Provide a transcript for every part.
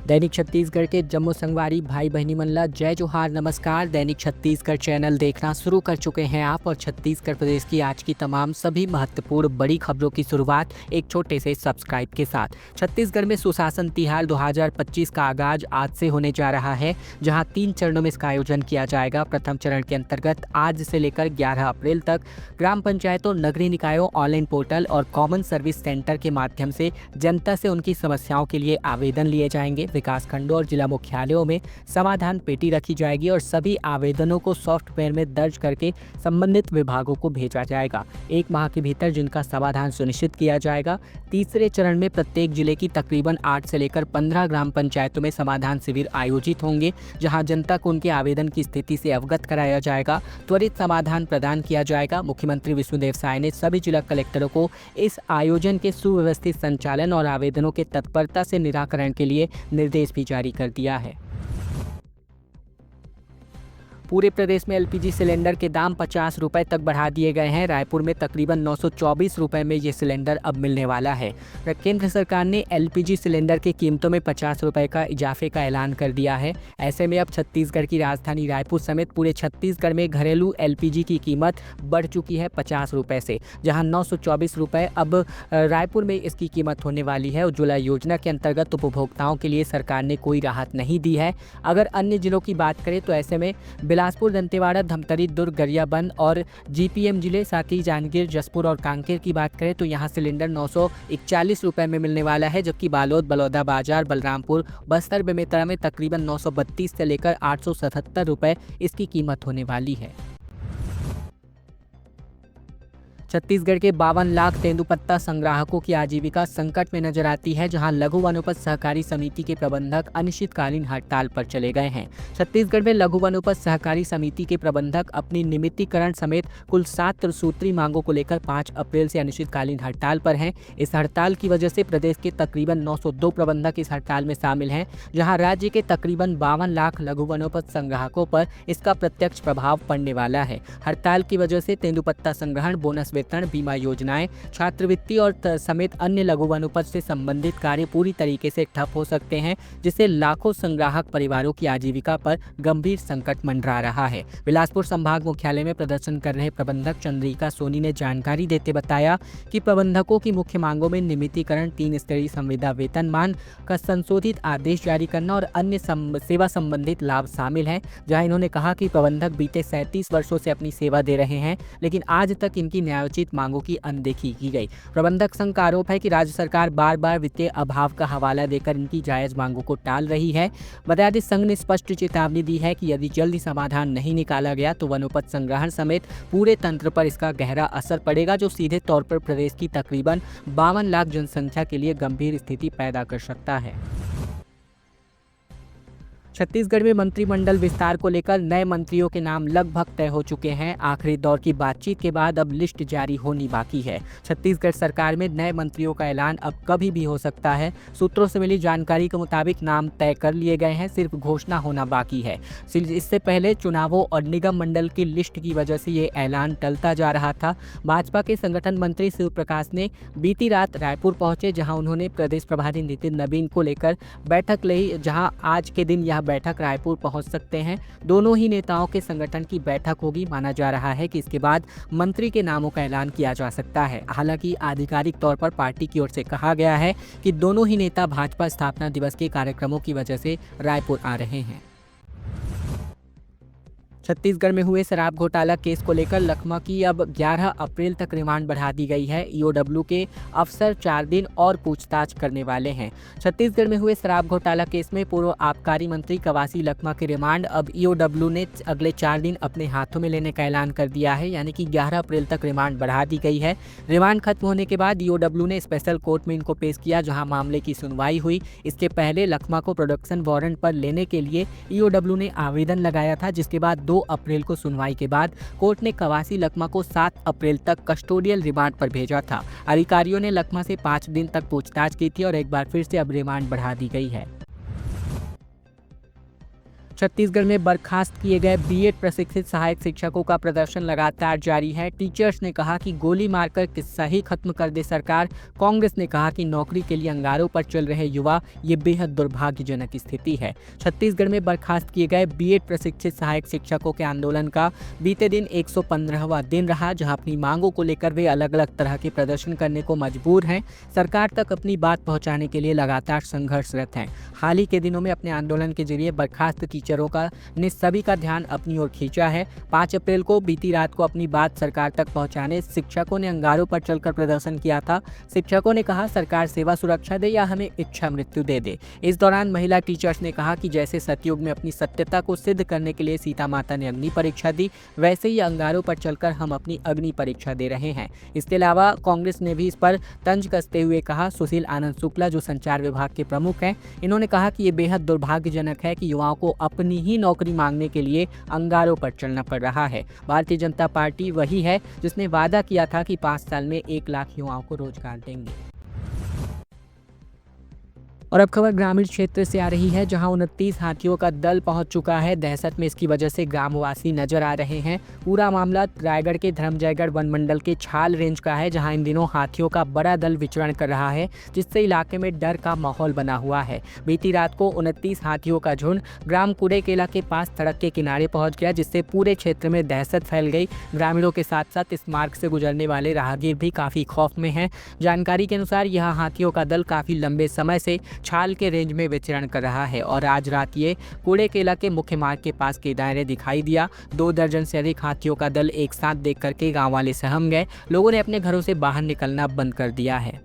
दैनिक छत्तीसगढ़ के जम्मू संगवारी भाई बहनी मन ला जय जोहार नमस्कार। दैनिक छत्तीसगढ़ चैनल देखना शुरू कर चुके हैं आप और छत्तीसगढ़ प्रदेश की आज की तमाम सभी महत्वपूर्ण बड़ी खबरों की शुरुआत एक छोटे से सब्सक्राइब के साथ। छत्तीसगढ़ में सुशासन तिहार 2025 का आगाज आज से होने जा रहा है, जहां 3 चरणों में इसका आयोजन किया जाएगा। प्रथम चरण के अंतर्गत आज से लेकर 11 अप्रैल तक ग्राम पंचायतों, नगरीय निकायों, ऑनलाइन पोर्टल और कॉमन सर्विस सेंटर के माध्यम से जनता से उनकी समस्याओं के लिए आवेदन लिए जाएंगे। विकास खंडों और जिला मुख्यालयों में समाधान पेटी रखी जाएगी और सभी आवेदनों को सॉफ्टवेयर में दर्ज करके संबंधित विभागों को भेजा जाएगा। 1 माह के भीतर जिनका समाधान सुनिश्चित किया जाएगा। तीसरे चरण में प्रत्येक जिले की तकरीबन 8 से लेकर 15 ग्राम पंचायतों में समाधान शिविर आयोजित होंगे, जहां जनता को उनके आवेदन की स्थिति से अवगत कराया जाएगा, त्वरित समाधान प्रदान किया जाएगा। मुख्यमंत्री विष्णुदेव साय ने सभी जिला कलेक्टरों को इस आयोजन के सुव्यवस्थित संचालन और आवेदनों के तत्परता से निराकरण के लिए निर्देश भी जारी कर दिया है। पूरे प्रदेश में एलपीजी सिलेंडर के दाम 50 रुपए तक बढ़ा दिए गए हैं। रायपुर में तकरीबन 924 रुपए में ये सिलेंडर अब मिलने वाला है। केंद्र सरकार ने एलपीजी सिलेंडर की कीमतों में 50 रुपए का इजाफे का ऐलान कर दिया है। ऐसे में अब छत्तीसगढ़ की राजधानी रायपुर समेत पूरे छत्तीसगढ़ में घरेलू एलपीजी की कीमत बढ़ चुकी है 50 रुपए से, जहां 924 रुपए अब रायपुर में इसकी कीमत होने वाली है। उज्ज्वला योजना के अंतर्गत उपभोक्ताओं के लिए सरकार ने कोई राहत नहीं दी है। अगर अन्य जिलों की बात करें तो ऐसे में बिलासपुर, दंतेवाड़ा, धमतरी, दुर्ग, गरियाबंद और जीपीएम जिले, साथ ही जांजगीर, जसपुर और कांकेर की बात करें तो यहां सिलेंडर 941 रुपए में मिलने वाला है, जबकि बालोद, बलौदाबाजार, बलरामपुर, बस्तर, बेमेतरा में तकरीबन 932 से लेकर 877 रुपए इसकी कीमत होने वाली है। छत्तीसगढ़ के 52 लाख तेंदुपत्ता संग्राहकों की आजीविका संकट में नजर आती है, जहां लघु वनोपज सहकारी समिति के प्रबंधक अनिश्चितकालीन हड़ताल पर चले गए हैं। छत्तीसगढ़ में लघु वनोपज सहकारी समिति के प्रबंधक अपनी नियमितीकरण समेत कुल 7 सूत्री मांगों को लेकर 5 अप्रैल से अनिश्चितकालीन हड़ताल पर हैं। इस हड़ताल की वजह से प्रदेश के तकरीबन 902 प्रबंधक इस हड़ताल में शामिल हैं, जहाँ राज्य के तकरीबन 52 लाख लघु वनोपज संग्राहकों पर इसका प्रत्यक्ष प्रभाव पड़ने वाला है। हड़ताल की वजह से तेंदुपत्ता संग्रहण, बोनस वेतन, बीमा योजनाएं, छात्रवृत्ति और समेत अन्य लघु वनोपज से संबंधित कार्य पूरी तरीके से ठप हो सकते हैं, जिससे लाखों संग्राहक परिवारों की आजीविका पर गंभीर संकट मंडरा रहा है। बिलासपुर संभाग मुख्यालय में प्रदर्शन कर रहे प्रबंधक चंद्रिका सोनी ने जानकारी देते बताया कि प्रबंधकों की मुख्य मांगों में नियमितीकरण, 3 स्तरीय संविदा वेतनमान का संशोधित आदेश जारी करना और अन्य सेवा संबंधित लाभ शामिल हैं। जहां इन्होंने कहा कि प्रबंधक बीते 37 वर्षों से अपनी सेवा दे रहे हैं, लेकिन आज तक इनकी न्यायोचित मांगों की अनदेखी की गई। प्रबंधक संघ का आरोप है कि राज्य सरकार बार बार वित्तीय अभाव का हवाला देकर इनकी जायज मांगों को टाल रही है। बता दें, संघ ने स्पष्ट चेतावनी दी है कि यदि जल्दी समाधान नहीं निकाला गया तो वनोपज संग्रहण समेत पूरे तंत्र पर इसका गहरा असर पड़ेगा, जो सीधे तौर पर प्रदेश की तकरीबन 52 लाख जनसंख्या के लिए गंभीर स्थिति पैदा कर सकता है। छत्तीसगढ़ में मंत्रिमंडल विस्तार को लेकर नए मंत्रियों के नाम लगभग तय हो चुके हैं। आखिरी दौर की बातचीत के बाद अब लिस्ट जारी होनी बाकी है। छत्तीसगढ़ सरकार में नए मंत्रियों का ऐलान अब कभी भी हो सकता है। सूत्रों से मिली जानकारी के मुताबिक नाम तय कर लिए गए हैं, सिर्फ घोषणा होना बाकी है। इससे पहले चुनावों और निगम मंडल की लिस्ट की वजह से ये ऐलान टलता जा रहा था। भाजपा के संगठन मंत्री शिव प्रकाश ने बीती रात रायपुर पहुंचे, जहां उन्होंने प्रदेश प्रभारी नितिन नवीन को लेकर बैठक ली, जहां आज के दिन यह बैठक रायपुर पहुंच सकते हैं। दोनों ही नेताओं के संगठन की बैठक होगी। माना जा रहा है कि इसके बाद मंत्री के नामों का ऐलान किया जा सकता है। हालांकि आधिकारिक तौर पर पार्टी की ओर से कहा गया है कि दोनों ही नेता भाजपा स्थापना दिवस के कार्यक्रमों की वजह से रायपुर आ रहे हैं। छत्तीसगढ़ में हुए शराब घोटाला केस को लेकर लखमा की अब 11 अप्रैल तक रिमांड बढ़ा दी गई है। ईओडब्ल्यू के अफसर 4 दिन और पूछताछ करने वाले हैं। छत्तीसगढ़ में हुए शराब घोटाला केस में पूर्व आबकारी मंत्री कवासी लखमा की रिमांड अब ईओडब्ल्यू ने अगले 4 दिन अपने हाथों में लेने का ऐलान कर दिया है, यानी कि 11 अप्रैल तक रिमांड बढ़ा दी गई है। रिमांड खत्म होने के बाद ईओडब्ल्यू ने स्पेशल कोर्ट में इनको पेश किया, जहां मामले की सुनवाई हुई। इसके पहले लखमा को प्रोडक्शन वारंट पर लेने के लिए ईओडब्ल्यू ने आवेदन लगाया था, जिसके बाद 2 अप्रैल को सुनवाई के बाद कोर्ट ने कवासी लखमा को 7 अप्रैल तक कस्टोडियल रिमांड पर भेजा था। अधिकारियों ने लखमा से 5 दिन तक पूछताछ की थी और एक बार फिर से अब रिमांड बढ़ा दी गई है। छत्तीसगढ़ में बर्खास्त किए गए बीएड प्रशिक्षित सहायक शिक्षकों का प्रदर्शन लगातार जारी है। टीचर्स ने कहा कि गोली मारकर किस्सा ही खत्म कर दे सरकार। कांग्रेस ने कहा कि नौकरी के लिए अंगारों पर चल रहे युवा, ये बेहद दुर्भाग्यजनक स्थिति है। छत्तीसगढ़ में बर्खास्त किए गए बीएड प्रशिक्षित सहायक शिक्षकों के आंदोलन का बीते दिन 115वां दिन रहा, जहां अपनी मांगों को लेकर वे अलग अलग तरह के प्रदर्शन करने को मजबूर हैं। सरकार तक अपनी बात पहुंचाने के लिए लगातार संघर्षरत हैं। हाल ही के दिनों में अपने आंदोलन के जरिए बर्खास्त टीचरों ने सभी का ध्यान अपनी ओर खींचा है। 5 अप्रैल को बीती रात को अपनी बात सरकार तक पहुंचाने शिक्षकों ने अंगारों पर चलकर प्रदर्शन किया था। शिक्षकों ने कहा, सरकार सेवा सुरक्षा दे या हमें इच्छा मृत्यु दे दे। इस दौरान महिला टीचर्स ने कहा कि जैसे सतयुग में अपनी सत्यता को सिद्ध करने के लिए सीता माता ने अग्नि परीक्षा दी, वैसे ही अंगारों पर चलकर हम अपनी अग्नि परीक्षा दे रहे हैं। इसके अलावा कांग्रेस ने भी इस पर तंज कसते हुए कहा। सुशील आनंद शुक्ला, जो संचार विभाग के प्रमुख हैं, इन्होंने कहा कि ये बेहद दुर्भाग्यजनक है कि युवाओं को अपनी ही नौकरी मांगने के लिए अंगारों पर चलना पड़ रहा है। भारतीय जनता पार्टी वही है जिसने वादा किया था कि 5 साल में 1 लाख युवाओं को रोजगार देंगे। और अब खबर ग्रामीण क्षेत्र से आ रही है, जहां 29 हाथियों का दल पहुंच चुका है। दहशत में इसकी वजह से ग्रामवासी नजर आ रहे हैं। पूरा मामला रायगढ़ के धर्मजयगढ़ वन मंडल के छाल रेंज का है, जहां इन दिनों हाथियों का बड़ा दल विचरण कर रहा है, जिससे इलाके में डर का माहौल बना हुआ है। बीती रात को 29 हाथियों का झुंड ग्राम कुड़ेकेला के पास सड़क के किनारे पहुंच गया, जिससे पूरे क्षेत्र में दहशत फैल गई। ग्रामीणों के साथ साथ इस मार्ग से गुजरने वाले राहगीर भी काफी खौफ में हैं। जानकारी के अनुसार यह हाथियों का दल काफी लंबे समय से छाल के रेंज में विचरण कर रहा है और आज रात ये कुड़ेकेला के मुख्य मार्ग के पास के दायरे दिखाई दिया। 2 दर्जन से अधिक हाथियों का दल एक साथ देख करके गांव वाले सहम गए। लोगों ने अपने घरों से बाहर निकलना बंद कर दिया है।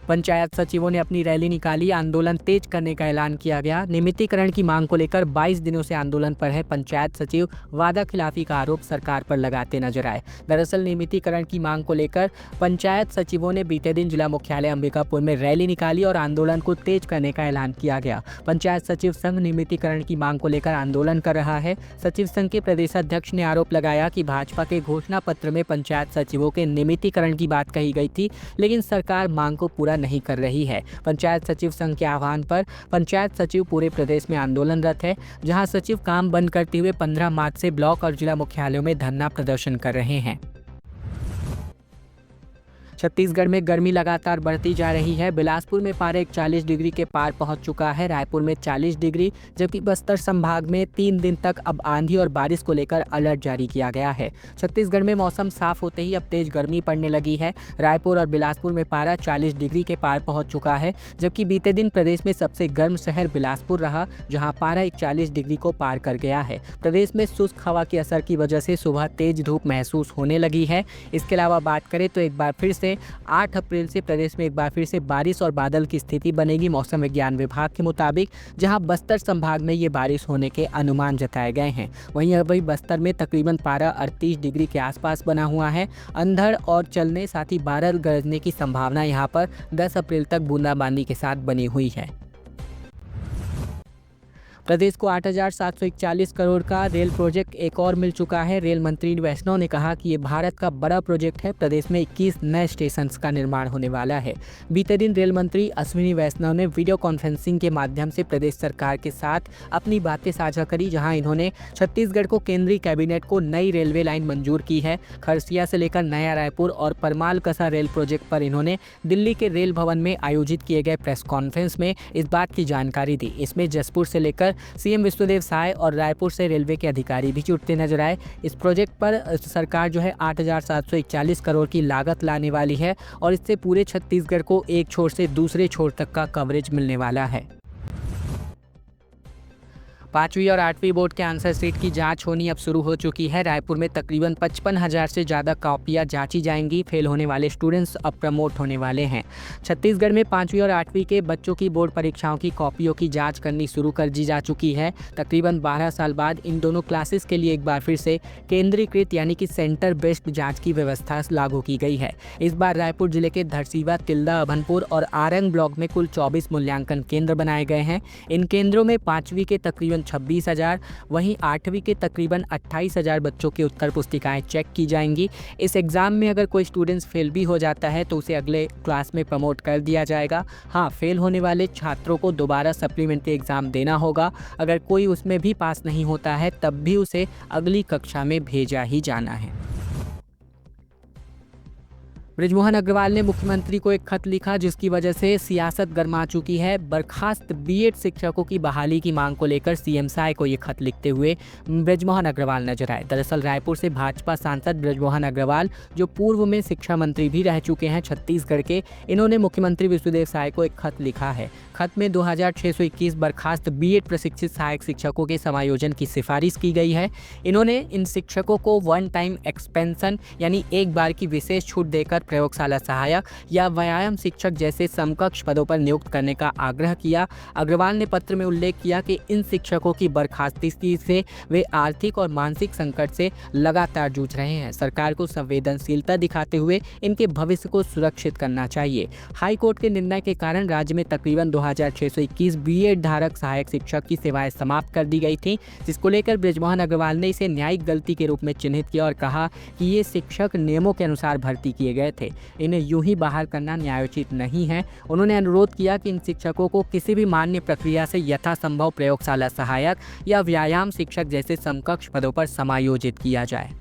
पंचायत सचिवों ने अपनी रैली निकाली, आंदोलन तेज करने का ऐलान किया गया। नियमितीकरण की मांग को लेकर 22 दिनों से आंदोलन पर है पंचायत सचिव। वादा खिलाफी का आरोप सरकार पर लगाते नजर आए। दरअसल नियमितीकरण की मांग को लेकर पंचायत सचिवों ने बीते दिन जिला मुख्यालय अंबिकापुर में रैली निकाली और आंदोलन को तेज करने का ऐलान किया गया। पंचायत सचिव संघ नियमितीकरण की मांग को लेकर आंदोलन कर रहा है। सचिव संघ के प्रदेशाध्यक्ष ने आरोप लगाया कि भाजपा के घोषणा पत्र में पंचायत सचिवों के नियमितीकरण की बात कही गई थी, लेकिन सरकार मांग को पूरा नहीं कर रही है। पंचायत सचिव संघ के आह्वान पर पंचायत सचिव पूरे प्रदेश में आंदोलनरत है, जहां सचिव काम बंद करते हुए 15 मार्च से ब्लॉक और जिला मुख्यालयों में धरना प्रदर्शन कर रहे हैं। छत्तीसगढ़ में गर्मी लगातार बढ़ती जा रही है। बिलासपुर में पारा 41 डिग्री के पार पहुंच चुका है, रायपुर में 40 डिग्री, जबकि बस्तर संभाग में 3 दिन तक अब आंधी और बारिश को लेकर अलर्ट जारी किया गया है। छत्तीसगढ़ में मौसम साफ होते ही अब तेज गर्मी पड़ने लगी है। रायपुर और बिलासपुर में पारा 40 डिग्री के पार पहुँच चुका है, जबकि बीते दिन प्रदेश में सबसे गर्म शहर बिलासपुर रहा, जहाँ पारा 41 डिग्री को पार कर गया है। प्रदेश में शुष्क हवा के असर की वजह से सुबह तेज धूप महसूस होने लगी है। इसके अलावा बात करें तो एक बार फिर से 8 अप्रैल से प्रदेश में एक बार फिर से बारिश और बादल की स्थिति बनेगी। मौसम विज्ञान विभाग के मुताबिक जहां बस्तर संभाग में ये बारिश होने के अनुमान जताए गए हैं, वहीं अभी बस्तर में तकरीबन पारा 38 डिग्री के आसपास बना हुआ है। अंधड़ और चलने साथ ही बादल गरजने की संभावना यहां पर 10 अप्रैल तक बूंदाबांदी के साथ बनी हुई है। प्रदेश को 8,741 करोड़ का रेल प्रोजेक्ट एक और मिल चुका है। रेल मंत्री वैष्णव ने कहा कि ये भारत का बड़ा प्रोजेक्ट है। प्रदेश में 21 नए स्टेशन का निर्माण होने वाला है। बीते दिन रेल मंत्री अश्विनी वैष्णव ने वीडियो कॉन्फ्रेंसिंग के माध्यम से प्रदेश सरकार के साथ अपनी बातें साझा करी, जहां इन्होंने छत्तीसगढ़ को केंद्रीय कैबिनेट को नई रेलवे लाइन मंजूर की है। खरसिया से लेकर नया रायपुर और परमाल कसा रेल प्रोजेक्ट पर इन्होंने दिल्ली के रेल भवन में आयोजित किए गए प्रेस कॉन्फ्रेंस में इस बात की जानकारी दी। इसमें जसपुर से लेकर सीएम विष्णुदेव साय और रायपुर से रेलवे के अधिकारी भी जुटते नजर आए। इस प्रोजेक्ट पर सरकार जो है 8,741 करोड़ की लागत लाने वाली है और इससे पूरे छत्तीसगढ़ को एक छोर से दूसरे छोर तक का कवरेज मिलने वाला है। 5वीं और 8वीं बोर्ड के आंसर शीट की जांच होनी अब शुरू हो चुकी है। रायपुर में तकरीबन 55,000 से ज़्यादा कॉपियां जांची जाएंगी। फेल होने वाले स्टूडेंट्स अब प्रमोट होने वाले हैं। छत्तीसगढ़ में 5वीं और 8वीं के बच्चों की बोर्ड परीक्षाओं की कॉपियों की जांच करनी शुरू कर दी जा चुकी है। तकरीबन 12 साल बाद इन दोनों क्लासेस के लिए एक बार फिर से केंद्रीकृत यानी कि सेंटर बेस्ड जाँच की व्यवस्था लागू की गई है। इस बार रायपुर जिले के धरसीवा, तिल्दा, अभनपुर और आरंग ब्लॉक में कुल 24 मूल्यांकन केंद्र बनाए गए हैं। इन केंद्रों में 5वीं के तकरीबन 26,000, वहीं 8वीं के तकरीबन 28,000 बच्चों की उत्तर पुस्तिकाएं चेक की जाएंगी। इस एग्ज़ाम में अगर कोई स्टूडेंट्स फेल भी हो जाता है तो उसे अगले क्लास में प्रमोट कर दिया जाएगा। हाँ, फेल होने वाले छात्रों को दोबारा सप्लीमेंट्री एग्ज़ाम देना होगा। अगर कोई उसमें भी पास नहीं होता है तब भी उसे अगली कक्षा में भेजा ही जाना है। बृजमोहन अग्रवाल ने मुख्यमंत्री को एक खत लिखा जिसकी वजह से सियासत गर्मा चुकी है। बर्खास्त बीएड शिक्षकों की बहाली की मांग को लेकर सीएम साय को ये खत लिखते हुए बृजमोहन अग्रवाल नजर आए। दरअसल रायपुर से भाजपा सांसद बृजमोहन अग्रवाल, जो पूर्व में शिक्षा मंत्री भी रह चुके हैं छत्तीसगढ़ के, इन्होंने मुख्यमंत्री विष्णुदेव साय को एक खत लिखा है। खत में 2621 बर्खास्त बीएड प्रशिक्षित सहायक शिक्षकों के समायोजन की सिफारिश की गई है। इन्होंने इन शिक्षकों को वन टाइम एक्सपेंशन यानी एक बार की विशेष छूट देकर प्रयोगशाला सहायक या व्यायाम शिक्षक जैसे समकक्ष पदों पर नियुक्त करने का आग्रह किया। अग्रवाल ने पत्र में उल्लेख किया कि इन शिक्षकों की बर्खास्तगी से वे आर्थिक और मानसिक संकट से लगातार जूझ रहे हैं। सरकार को संवेदनशीलता दिखाते हुए इनके भविष्य को सुरक्षित करना चाहिए। हाई कोर्ट के निर्णय के कारण राज्य में तकरीबन 2621 बीएड धारक सहायक शिक्षक की सेवाएं समाप्त कर दी गई थी, जिसको लेकर बृजमोहन अग्रवाल ने इसे न्यायिक गलती के रूप में चिन्हित किया और कहा कि ये शिक्षक नियमों के अनुसार भर्ती किए गए थे, इन्हें यूं ही बाहर करना न्यायोचित नहीं है। उन्होंने अनुरोध किया कि इन शिक्षकों को किसी भी मान्य प्रक्रिया से यथासंभव प्रयोगशाला सहायक या व्यायाम शिक्षक जैसे समकक्ष पदों पर समायोजित किया जाए।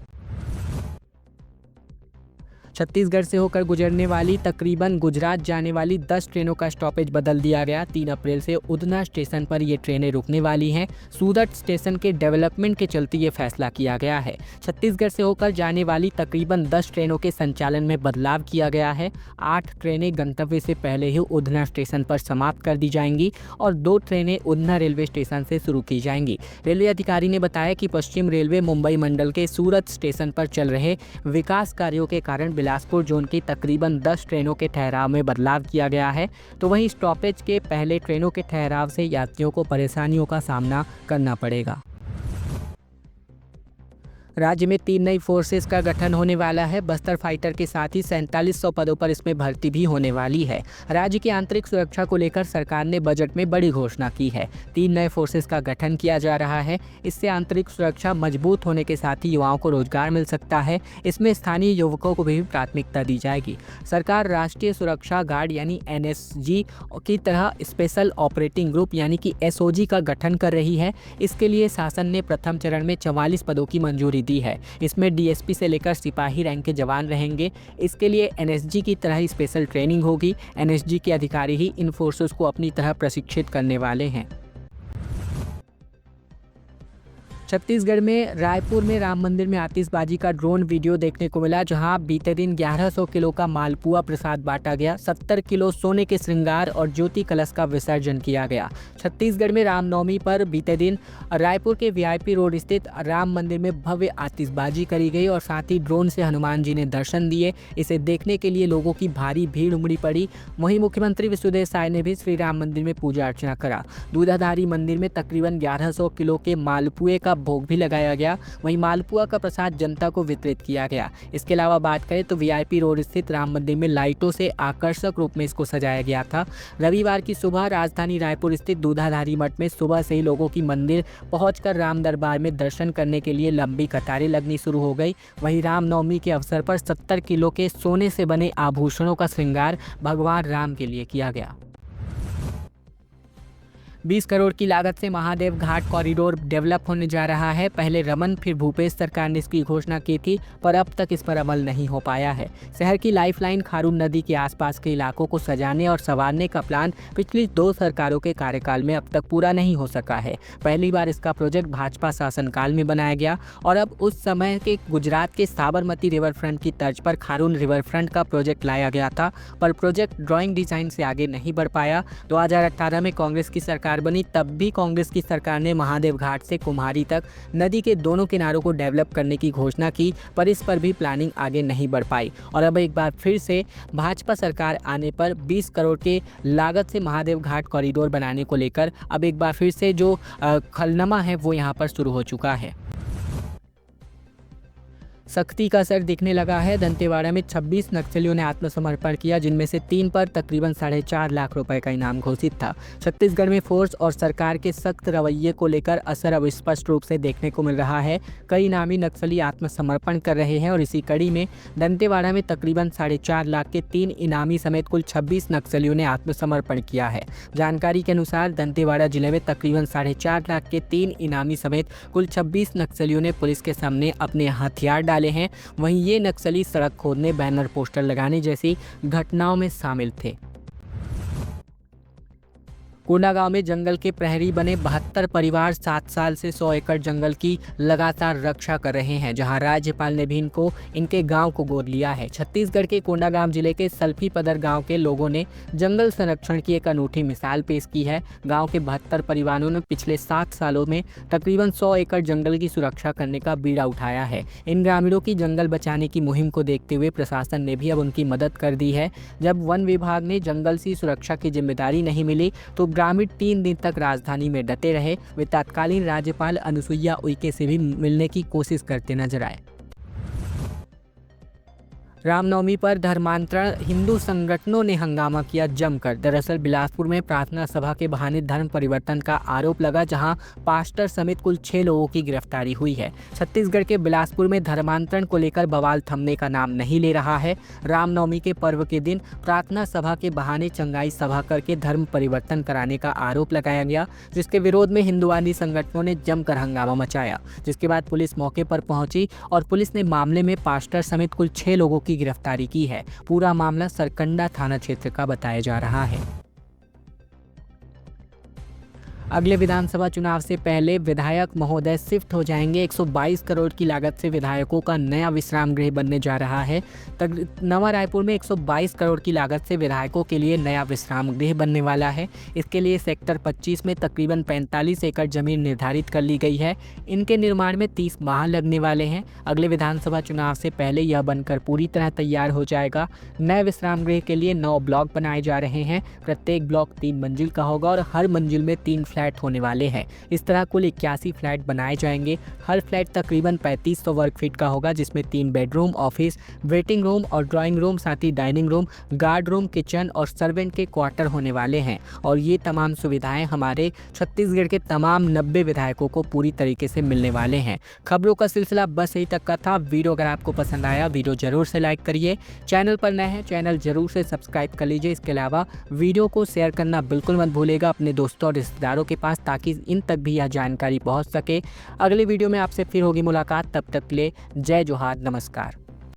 छत्तीसगढ़ से होकर गुजरने वाली तकरीबन गुजरात जाने वाली 10 ट्रेनों का स्टॉपेज बदल दिया गया। 3 अप्रैल से उधना स्टेशन पर ये ट्रेनें रुकने वाली हैं। सूरत स्टेशन के डेवलपमेंट के चलते ये फैसला किया गया है। छत्तीसगढ़ से होकर जाने वाली तकरीबन 10 ट्रेनों के संचालन में बदलाव किया गया है। 8 ट्रेनें गंतव्य से पहले ही उधना स्टेशन पर समाप्त कर दी जाएंगी और 2 ट्रेनें उधना रेलवे स्टेशन से शुरू की जाएंगी। रेलवे अधिकारी ने बताया कि पश्चिम रेलवे मुंबई मंडल के सूरत स्टेशन पर चल रहे विकास कार्यों के कारण बिलासपुर जोन की तकरीबन 10 ट्रेनों के ठहराव में बदलाव किया गया है। तो वहीं स्टॉपेज के पहले ट्रेनों के ठहराव से यात्रियों को परेशानियों का सामना करना पड़ेगा। राज्य में 3 नई फोर्सेस का गठन होने वाला है। बस्तर फाइटर के साथ ही 4700 पदों पर इसमें भर्ती भी होने वाली है। राज्य की आंतरिक सुरक्षा को लेकर सरकार ने बजट में बड़ी घोषणा की है। 3 नए फोर्सेस का गठन किया जा रहा है। इससे आंतरिक सुरक्षा मजबूत होने के साथ ही युवाओं को रोजगार मिल सकता है। इसमें स्थानीय युवकों को भी प्राथमिकता दी जाएगी। सरकार राष्ट्रीय सुरक्षा गार्ड यानी NSG की तरह स्पेशल ऑपरेटिंग ग्रुप यानी कि SOG का गठन कर रही है। इसके लिए शासन ने प्रथम चरण में 44 पदों की मंजूरी दी है। इसमें DSP से लेकर सिपाही रैंक के जवान रहेंगे। इसके लिए NSG की तरह ही स्पेशल ट्रेनिंग होगी। NSG के अधिकारी ही इन फोर्सेस को अपनी तरह प्रशिक्षित करने वाले हैं। छत्तीसगढ़ में रायपुर में राम मंदिर में आतिशबाजी का ड्रोन वीडियो देखने को मिला, जहां बीते दिन 1100 किलो का मालपुआ प्रसाद बांटा गया। 70 किलो सोने के श्रृंगार और ज्योति कलश का विसर्जन किया गया। छत्तीसगढ़ में रामनवमी पर बीते दिन रायपुर के VIP रोड स्थित राम मंदिर में भव्य आतिशबाजी करी गई और साथ ही ड्रोन से हनुमान जी ने दर्शन दिए। इसे देखने के लिए लोगों की भारी भीड़ उमड़ी पड़ी। वहीं मुख्यमंत्री विष्णुदेव साय ने भी श्री राम मंदिर में पूजा अर्चना करा। दूधाधारी मंदिर में तकरीबन 1100 किलो के मालपुए का भोग भी लगाया गया। वहीं मालपुआ का प्रसाद जनता को वितरित किया गया। इसके अलावा बात करें तो VIP रोड स्थित राम मंदिर में लाइटों से आकर्षक रूप में इसको सजाया गया था। रविवार की सुबह राजधानी रायपुर स्थित दूधाधारी मठ में सुबह से ही लोगों की मंदिर पहुंचकर राम दरबार में दर्शन करने के लिए लंबी कतारें लगनी शुरू हो गई। वहीं रामनवमी के अवसर पर 70 किलो के सोने से बने आभूषणों का श्रृंगार भगवान राम के लिए किया गया। 20 करोड़ की लागत से महादेव घाट कॉरिडोर डेवलप होने जा रहा है। पहले रमन फिर भूपेश सरकार ने इसकी घोषणा की थी, पर अब तक इस पर अमल नहीं हो पाया है। शहर की लाइफलाइन खारून नदी के आसपास के इलाकों को सजाने और संवारने का प्लान पिछली 2 सरकारों के कार्यकाल में अब तक पूरा नहीं हो सका है। पहली बार इसका प्रोजेक्ट भाजपा शासनकाल में बनाया गया और अब उस समय के गुजरात के साबरमती रिवर फ्रंट की तर्ज पर खारून रिवर फ्रंट का प्रोजेक्ट लाया गया था, पर प्रोजेक्ट ड्राइंग डिजाइन से आगे नहीं बढ़ पाया। 2018 में कांग्रेस की सरकार बनी, तब भी कांग्रेस की सरकार ने महादेव घाट से कुम्हारी तक नदी के दोनों किनारों को डेवलप करने की घोषणा की, पर इस पर भी प्लानिंग आगे नहीं बढ़ पाई। और अब एक बार फिर से भाजपा सरकार आने पर 20 करोड़ के लागत से महादेव घाट कॉरिडोर बनाने को लेकर अब एक बार फिर से जो खलनामा है वो यहाँ पर शुरू हो चुका है। सख्ती का असर दिखने लगा है। दंतेवाड़ा में 26 नक्सलियों ने आत्मसमर्पण किया, जिनमें से 3 पर तकरीबन 4.5 लाख रुपए का इनाम घोषित था। छत्तीसगढ़ में फोर्स और सरकार के सख्त रवैये को लेकर असर अब स्पष्ट रूप से देखने को मिल रहा है। कई इनामी नक्सली आत्मसमर्पण कर रहे हैं और इसी कड़ी में दंतेवाड़ा में तकरीबन 4.5 लाख के 3 इनामी समेत कुल 26 नक्सलियों ने आत्मसमर्पण किया है। जानकारी के अनुसार दंतेवाड़ा जिले में तकरीबन 4.5 लाख के 3 इनामी समेत कुल 26 नक्सलियों ने पुलिस के सामने अपने हथियार डाले हैं। वहीं ये नक्सली सड़क खोदने, बैनर पोस्टर लगाने जैसी घटनाओं में शामिल थे। कोंडागांव में जंगल के प्रहरी बने 72 परिवार 7 साल से 100 एकड़ जंगल की लगातार रक्षा कर रहे हैं, जहां राज्यपाल ने भी इनके गांव को गोद लिया है। छत्तीसगढ़ के कोंडागांव जिले के सल्फीपदर गांव के लोगों ने जंगल संरक्षण की एक अनूठी मिसाल पेश की है। गांव के 72 परिवारों ने पिछले 7 सालों में तकरीबन 100 एकड़ जंगल की सुरक्षा करने का बीड़ा उठाया है। इन ग्रामीणों की जंगल बचाने की मुहिम को देखते हुए प्रशासन ने भी अब उनकी मदद कर दी है। जब वन विभाग ने जंगल की सुरक्षा की जिम्मेदारी नहीं मिली तो ग्रामीण 3 दिन तक राजधानी में डटे रहे। वे तत्कालीन राज्यपाल अनुसुईया उइके से भी मिलने की कोशिश करते नजर आए। रामनवमी पर धर्मांतरण हिंदू संगठनों ने हंगामा किया जमकर। दरअसल बिलासपुर में प्रार्थना सभा के बहाने धर्म परिवर्तन का आरोप लगा, जहां पास्टर समेत कुल 6 लोगों की गिरफ्तारी हुई है। छत्तीसगढ़ के बिलासपुर में धर्मांतरण को लेकर बवाल थमने का नाम नहीं ले रहा है। रामनवमी के पर्व के दिन प्रार्थना सभा के बहाने चंगाई सभा करके धर्म परिवर्तन कराने का आरोप लगाया गया, जिसके विरोध में हिंदुवादी संगठनों ने जमकर हंगामा मचाया, जिसके बाद पुलिस मौके पर पहुंची और पुलिस ने मामले में पास्टर समेत कुल 6 लोगों की गिरफ्तारी की है। पूरा मामला सरकंडा थाना क्षेत्र का बताया जा रहा है। अगले विधानसभा चुनाव से पहले विधायक महोदय शिफ्ट हो जाएंगे। 122 करोड़ की लागत से विधायकों का नया विश्राम गृह बनने जा रहा है। नवा रायपुर में 122 करोड़ की लागत से विधायकों के लिए नया विश्राम गृह बनने वाला है। इसके लिए सेक्टर 25 में तकरीबन 45 एकड़ जमीन निर्धारित कर ली गई है। इनके निर्माण में 30 माह लगने वाले हैं। अगले विधानसभा चुनाव से पहले यह बनकर पूरी तरह तैयार हो जाएगा। नए विश्राम गृह के लिए 9 ब्लॉक बनाए जा रहे हैं। प्रत्येक ब्लॉक 3 मंजिल का होगा और हर मंजिल में 3 फ्लैट होने वाले हैं। इस तरह कुल 81 फ्लैट बनाए जाएंगे। हर फ्लैट तकरीबन 3500 वर्ग फीट का होगा, जिसमें 3 बेडरूम, ऑफिस, वेटिंग रूम और ड्राइंग रूम, साथ ही dining room, guard room, kitchen और सर्वेंट के क्वार्टर होने वाले हैं। और ये तमाम सुविधाएं हमारे छत्तीसगढ़ के तमाम 90 विधायकों को पूरी तरीके से मिलने वाले हैं। खबरों का सिलसिला बस यही तक का था। वीडियो अगर आपको पसंद आया, वीडियो जरूर से लाइक करिए। चैनल पर नए हैं, चैनल जरूर से सब्सक्राइब कर लीजिए। इसके अलावा वीडियो को शेयर करना बिल्कुल मत भूलिएगा अपने दोस्तों और रिश्तेदारों के पास, ताकि इन तक भी यह जानकारी पहुंच सके। अगले वीडियो में आपसे फिर होगी मुलाकात। तब तक के लिए जय जोहार, नमस्कार।